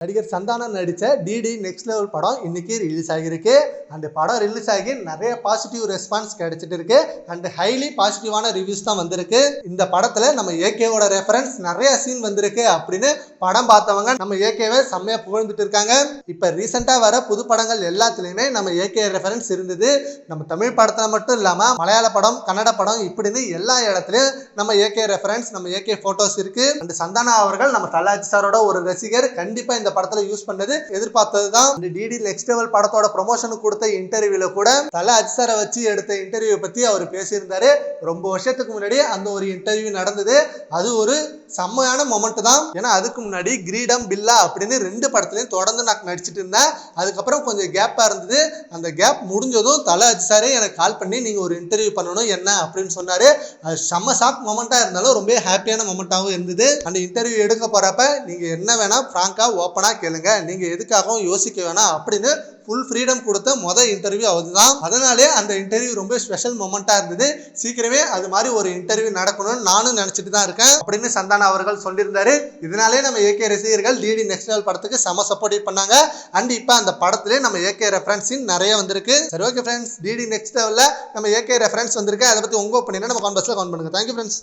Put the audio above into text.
நடிகர் சந்தானம் நடித்த DD next level படம் இன்னைக்கு ரிலீஸ் ஆகியிருக்கு. அந்த படம் ரிலீஸ் ஆகி நிறைய பாசிட்டிவ் ரெஸ்பான்ஸ் கிடைச்சிட்டு இருக்கு. அண்ட் ஹைலி பாசிட்டிவான ரிவ்யூஸ் தான் வந்திருக்கு. இந்த படத்துல நம்ம ஏகேவோட ரெஃபரன்ஸ் நிறைய சீன் வந்திருக்கு அப்படின்னு படம் பார்த்தவங்க நம்ம ஏகேவை செம்மையா புகழ்ந்துட்டு இருக்காங்க. இப்ப ரீசெண்டா வர புது படங்கள் எல்லாத்துலயுமே நம்ம ஏகே ரெஃபரன்ஸ் இருந்தது. நம்ம தமிழ் படத்துல மட்டும் இல்லாம மலையாள படம், கன்னட படம் இப்படின்னு எல்லா இடத்துலயும் நம்ம ஏகே ரெஃபரன்ஸ், நம்ம ஏகே போட்டோஸ் இருக்கு. அந்த சந்தானா அவர்கள் நம்ம தல அஜித்தாரோட ஒரு ரசிகர். கண்டிப்பா இந்த படத்துல யூஸ் பண்ணது எதிர்பார்த்ததுதான். டிடி நெக்ஸ்ட் லெவல் படத்தோட ப்ரொமோஷனுக்கு கொடுத்த இன்டர்வியூல கூட தல அஜித்தாரை வச்சு எடுத்த இன்டர்வியூ பத்தி அவர் பேசியிருந்தாரு. ரொம்ப வருஷத்துக்கு முன்னாடி அந்த ஒரு இன்டர்வியூ நடந்தது. அது ஒரு செம்மையான மொமெண்ட் தான். ஏன்னா அதுக்கு முன்னாடி கிரீடம், பில்லா அப்படின்னு 2 படத்துலயும் தொடர்ந்து நான் நடிச்சிட்டு இருந்தேன். அதுக்கப்புறம் கொஞ்சம் கேப்பா இருந்தது. அந்த கேப் முடிஞ்சதும் தல அஜித்தாரே எனக்கு கால் பண்ணி நீங்க ஒரு இன்டர்வியூ பண்ணணும் என்ன அப்படின்னு சொன்னாரு. அது செம்ம ஷாக் மொமெண்டா இருந்தாலும் ரொம்ப ஹாப்பியான மொமெண்டாவும் இருந்தது. அந்த இன்டர்வியூ எடுக்க போறப்ப நீங்க என்ன வேணா பிராங்கா ஓப்பனா கேளுங்க, நீங்க எதுக்காகவும் யோசிக்க வேணாம் அப்படின்னு ஃபுல் ஃப்ரீடம் கொடுத்த இன்டர்வியூ அதுதான். அதனாலே அந்த இன்டர்வியூ ரொம்ப ஸ்பெஷல் மொமெண்டா இருந்தது. சீக்கிரமே அது மாதிரி ஒரு இன்டர்வியூ நடக்கணும்னு நானும் நினைச்சிட்டு தான் இருக்கேன் அப்படின்னு சந்தானா அவர்கள் சொல்லியிருந்தாரு. இதனாலே நம்ம ஏகே ரசிகர்கள் டிடி நெக்ஸ்ட் லெவல் படத்துக்கு செம சப்போர்ட் பண்ணாங்க. அண்ட் இப்ப அந்த படத்திலே நம்ம ஏகே ரெஃபரன்ஸ் நிறைய வந்திருக்கு. சரி, ஓகே ஃப்ரெண்ட்ஸ், டிடி நெக்ஸ்ட் லெவல்ல நம்ம ஏகே ரெஃபரன்ஸ் வந்திருக்கு. அதை பத்தி உங்க ஒப்பீனியனை நம்ம கமெண்ட் பாக்ஸ்ல கமெண்ட் பண்ணுங்க. Thank you friends.